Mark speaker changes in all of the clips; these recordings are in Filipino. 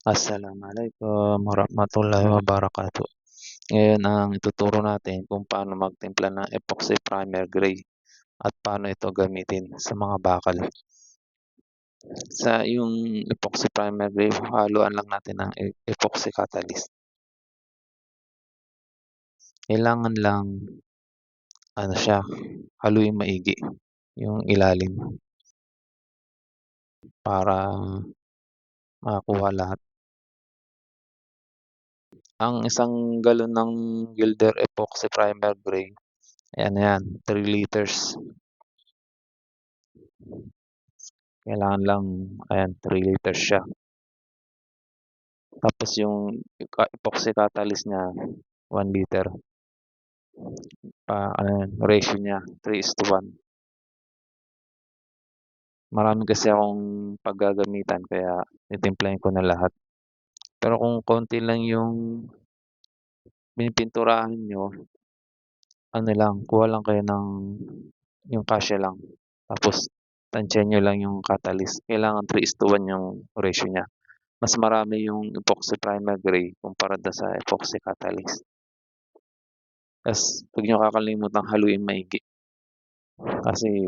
Speaker 1: Assalamualaikum warahmatullahi wabarakatuh. Ngayon ang ituturo natin kung paano magtimpla ng epoxy primer gray at paano ito gamitin sa mga bakal. Sa yung epoxy primer gray, haluan lang natin ng epoxy catalyst. Kailangan lang siya, haluin maigi yung ilalim para makakuha lahat. Ang isang galon ng Gilder epoxy primer gray, ayan yan, 3 liters. Kailangan lang, ayan, 3 liters siya. Tapos yung epoxy catalyst niya, 1 liter. Ano yan, ratio niya, 3:1. Marami kasi akong paggagamitan kaya titimplahin ko na lahat. Pero kung konti lang yung pinipinturahan nyo, ano lang, kuha lang kayo ng yung kasya lang. Tapos, tansyan nyo lang yung catalyst. Kailangan 3:1 yung ratio niya. Mas marami yung epoxy primer gray kumpara sa epoxy catalyst. Tapos, huwag nyo kakalimutan haluin maigi. Kasi,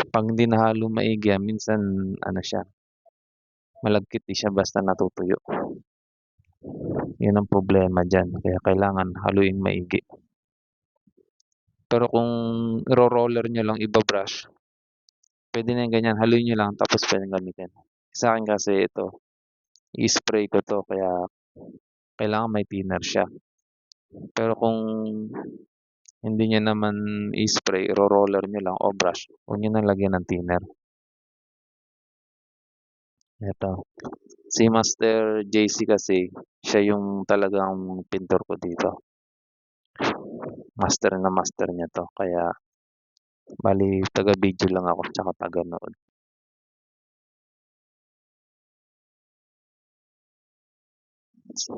Speaker 1: pag hindi nahalo maigi, minsan, siya, malagkit di siya basta natutuyo. Yun ang problema dyan. Kaya kailangan haluin maigi. Pero kung ro-roller nyo lang, iba-brush, pwede na yung ganyan. Haluin nyo lang, tapos pwede gamitin. Sa akin kasi ito, i-spray ko to, kaya kailangan may thinner siya. Pero kung hindi nyo naman i-spray, ro-roller nyo lang o brush, huwag nyo nang lagyan ng thinner. Ito. Si Master JC kasi, siya yung talagang pintor ko dito. Master na master niya to. Kaya, bali, taga-video lang ako, tsaka taga-nood.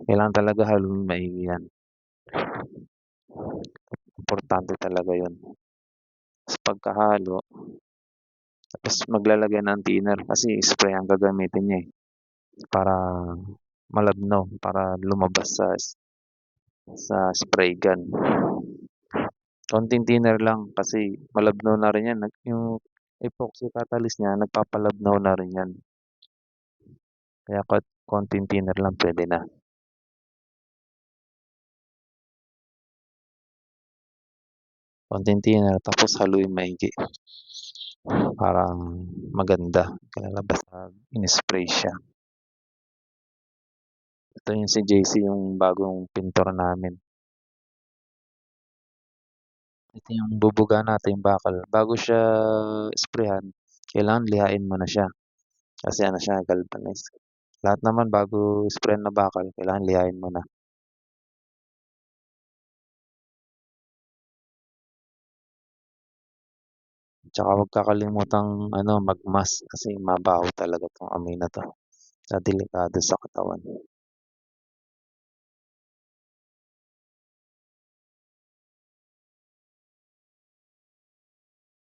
Speaker 1: Kailangan talaga haluin maigi yan. Importante talaga yun. Sa pagkahalo, tapos maglalagay ng thinner kasi spray ang gagamitin niya para malabnaw, para lumabas sa spray gun. Konting thinner lang kasi malabnaw na rin yan. Yung epoxy catalyst niya, nagpapalabnaw na rin yan. Kaya konting thinner lang pwede na. Konting thinner, tapos haluin maigi. Parang maganda. Kalalabas na in-spray siya. Ito yung si JC, yung bagong pintor namin. Ito yung bubuga natin yung bakal. Bago siya sprayhan, kailangan lihain mo na siya. Kasi siya, galvanized. Lahat naman bago sprayan na bakal, kailangan lihain mo na. Tsaka huwag kakalimutang magmask kasi mabaho talaga tong amoy na to. Delikado sa katawan.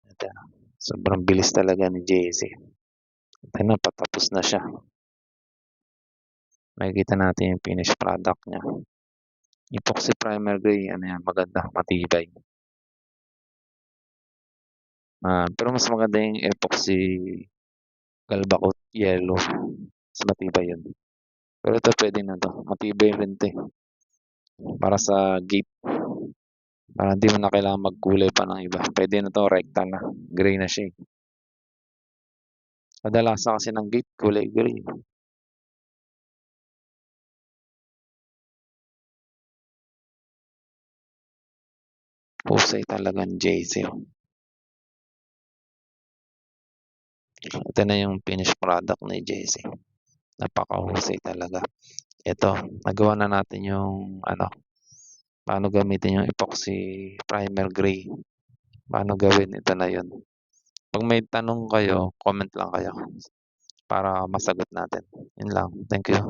Speaker 1: Ito, sobrang bilis talaga ni JC. Ito patapos na siya. Makikita natin yung finished product niya. Epoxy primer gray, maganda, matibay. Pero mas maganda yung epoxy galbacot yellow. Mas matibay yun. Pero ito pwede na to. Matibay rin to. Para sa gate. Para hindi mo na kailangan magkulay pa ng iba. Pwede na to, recta na. Gray na siya. Kadalasan kasi ng gate, kulay gray. Husay talaga ng JC. Ito na yung finished product ni JC. Napakahusay talaga. Ito, nagawa na natin yung paano gamitin yung epoxy primer gray. Paano gawin, ito na yun. Pag may tanong kayo, comment lang kayo para masagot natin. Yun lang. Thank you.